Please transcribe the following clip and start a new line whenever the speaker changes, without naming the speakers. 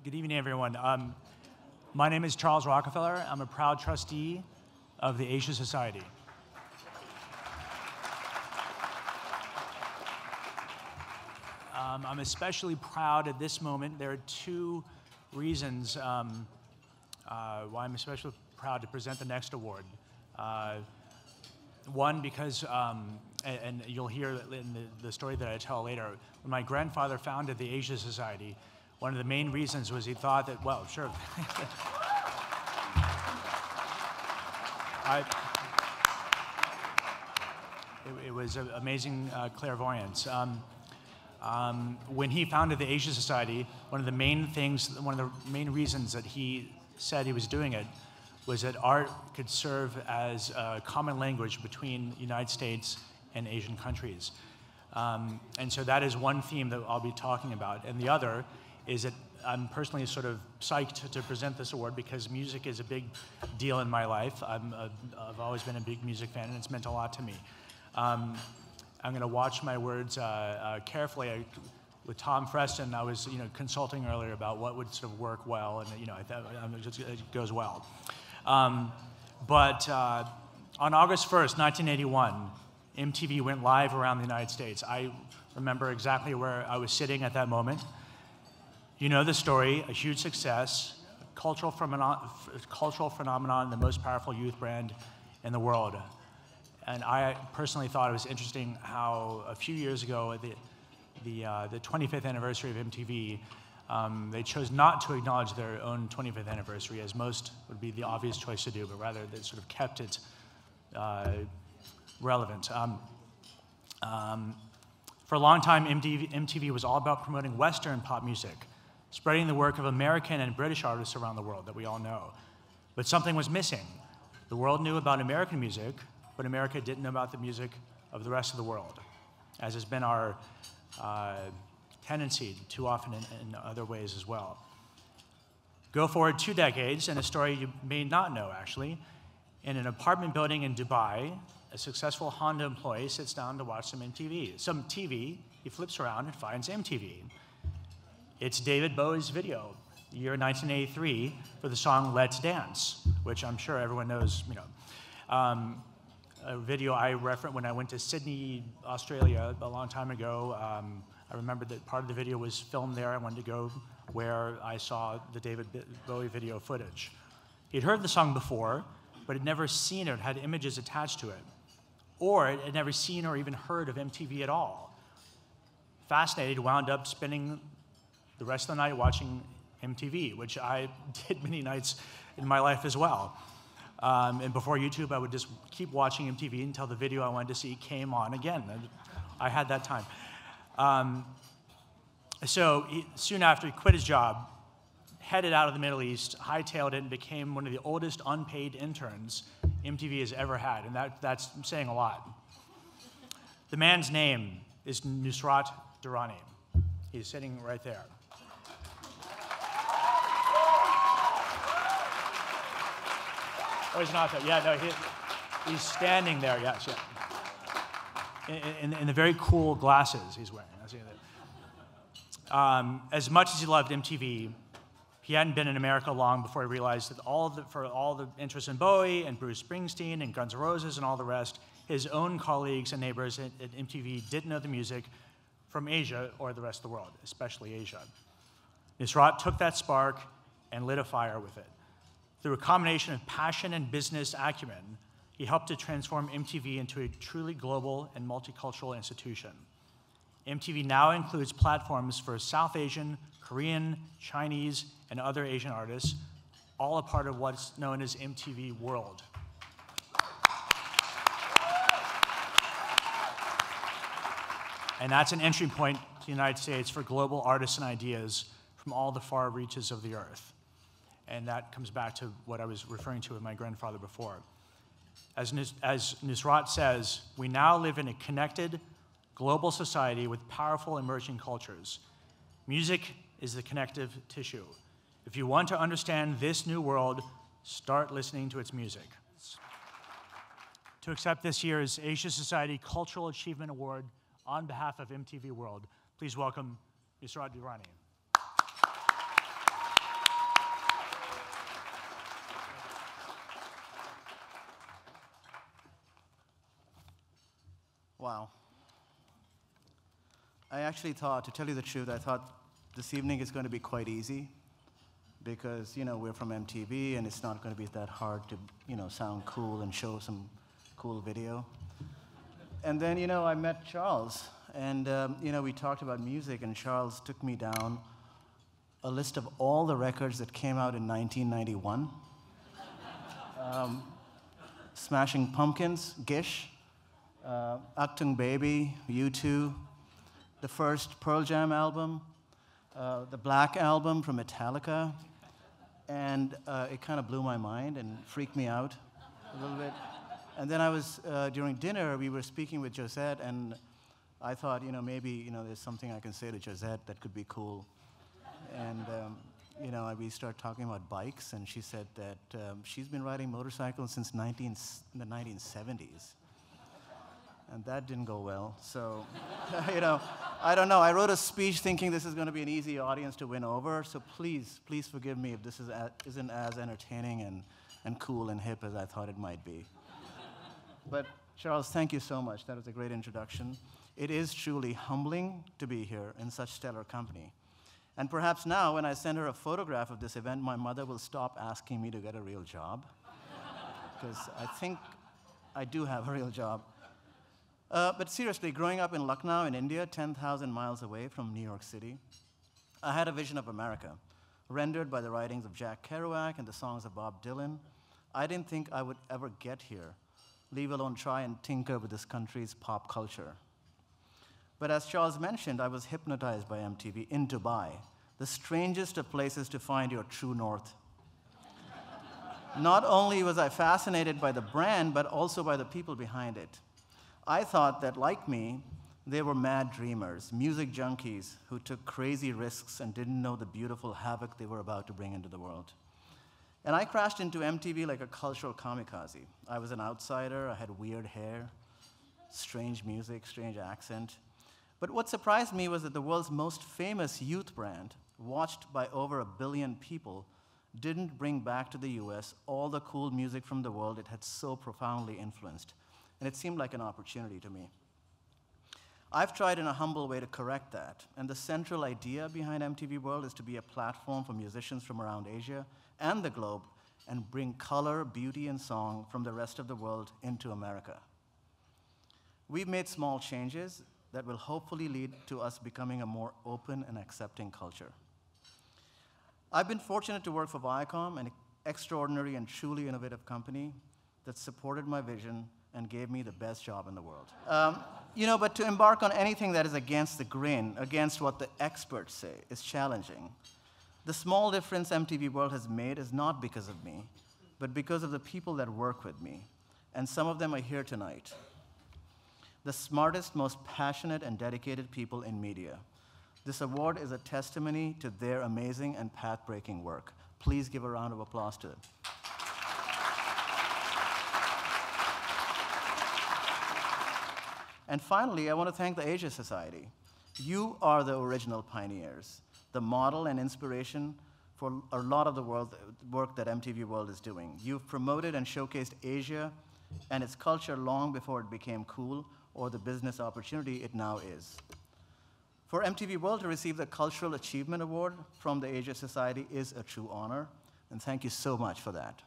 Good evening, everyone. My name is Charles Rockefeller. I'm a proud trustee of the Asia Society. I'm especially proud at this moment. There are two reasons why I'm especially proud to present the next award. One, because, and you'll hear in the story that I tell later, when my grandfather founded the Asia Society, one of the main reasons was he thought that, well, sure. It was an amazing clairvoyance. When he founded the Asia Society, one of the main reasons that he said he was doing it was that art could serve as a common language between the United States and Asian countries. And so that is one theme that I'll be talking about. And the other is that I'm personally sort of psyched to present this award because music is a big deal in my life. I've always been a big music fan, and it's meant a lot to me. I'm going to watch my words carefully. With Tom Freston, I was consulting earlier about what would sort of work well, and I thought it goes well. But on August 1st, 1981, MTV went live around the United States. I remember exactly where I was sitting at that moment. You know the story, a huge success, cultural phenomenon, the most powerful youth brand in the world. And I personally thought it was interesting how a few years ago, the 25th anniversary of MTV, they chose not to acknowledge their own 25th anniversary, as most would be the obvious choice to do, but rather they sort of kept it relevant. For a long time, MTV was all about promoting Western pop music, spreading the work of American and British artists around the world that we all know. But something was missing. The world knew about American music, but America didn't know about the music of the rest of the world, as has been our tendency too often in other ways as well. Go forward 2 decades, and a story you may not know, actually. In an apartment building in Dubai, a successful Honda employee sits down to watch some TV. He flips around and finds MTV. It's David Bowie's video, the year 1983, for the song Let's Dance, which I'm sure everyone knows, a video I referenced when I went to Sydney, Australia a long time ago. I remember that part of the video was filmed there. I wanted to go where I saw the David Bowie video footage. He'd heard the song before, but had never seen it, had images attached to it. Or had never seen or even heard of MTV at all. Fascinated, wound up spending the rest of the night watching MTV, which I did many nights in my life as well. And before YouTube, I would just keep watching MTV until the video I wanted to see came on again. I had that time. So soon after, he quit his job, headed out of the Middle East, hightailed it, and became one of the oldest unpaid interns MTV has ever had, and that's saying a lot. The man's name is Nusrat Durrani. He's sitting right there. Oh, he's not there. Yeah, no, he's standing there. Yes, yeah. In the very cool glasses he's wearing. As much as he loved MTV, he hadn't been in America long before he realized that for all the interest in Bowie and Bruce Springsteen and Guns N' Roses and all the rest, his own colleagues and neighbors at MTV didn't know the music from Asia or the rest of the world, especially Asia. Nusrat took that spark and lit a fire with it. Through a combination of passion and business acumen, he helped to transform MTV into a truly global and multicultural institution. MTV now includes platforms for South Asian, Korean, Chinese, and other Asian artists, all a part of what's known as MTV World. And that's an entry point to the United States for global artists and ideas from all the far reaches of the earth. And that comes back to what I was referring to with my grandfather before. As Nusrat says, we now live in a connected, global society with powerful emerging cultures. Music is the connective tissue. If you want to understand this new world, start listening to its music. To accept this year's Asia Society Cultural Achievement Award on behalf of MTV World, please welcome Nusrat Durrani.
Wow. I actually thought, to tell you the truth, I thought this evening is going to be quite easy because, we're from MTV and it's not going to be that hard to, sound cool and show some cool video. And then, I met Charles and, we talked about music and Charles took me down a list of all the records that came out in 1991. Smashing Pumpkins, Gish, Achtung Baby, U2, the first Pearl Jam album, the Black album from Metallica, and it kind of blew my mind and freaked me out a little bit. And then during dinner, we were speaking with Josette, and I thought, maybe, there's something I can say to Josette that could be cool. And, we started talking about bikes, and she said that she's been riding motorcycles since the 1970s. And that didn't go well. So, I don't know. I wrote a speech thinking this is going to be an easy audience to win over. So please forgive me if this isn't as entertaining and cool and hip as I thought it might be. But Charles, thank you so much. That was a great introduction. It is truly humbling to be here in such stellar company. And perhaps now, when I send her a photograph of this event, my mother will stop asking me to get a real job. Because I think I do have a real job. But seriously, growing up in Lucknow in India, 10,000 miles away from New York City, I had a vision of America, rendered by the writings of Jack Kerouac and the songs of Bob Dylan. I didn't think I would ever get here, leave alone try and tinker with this country's pop culture. But as Charles mentioned, I was hypnotized by MTV in Dubai, the strangest of places to find your true north. Not only was I fascinated by the brand, but also by the people behind it. I thought that, like me, they were mad dreamers, music junkies who took crazy risks and didn't know the beautiful havoc they were about to bring into the world. And I crashed into MTV like a cultural kamikaze. I was an outsider, I had weird hair, strange music, strange accent. But what surprised me was that the world's most famous youth brand, watched by over 1 billion people, didn't bring back to the US all the cool music from the world it had so profoundly influenced. And it seemed like an opportunity to me. I've tried in a humble way to correct that, and the central idea behind MTV World is to be a platform for musicians from around Asia and the globe and bring color, beauty, and song from the rest of the world into America. We've made small changes that will hopefully lead to us becoming a more open and accepting culture. I've been fortunate to work for Viacom, an extraordinary and truly innovative company that supported my vision and gave me the best job in the world. But to embark on anything that is against the grain, against what the experts say, is challenging. The small difference MTV World has made is not because of me, but because of the people that work with me. And some of them are here tonight. The smartest, most passionate, and dedicated people in media. This award is a testimony to their amazing and path-breaking work. Please give a round of applause to it. And finally, I want to thank the Asia Society. You are the original pioneers, the model and inspiration for a lot of the work that MTV World is doing. You've promoted and showcased Asia and its culture long before it became cool or the business opportunity it now is. For MTV World to receive the Cultural Achievement Award from the Asia Society is a true honor, and thank you so much for that.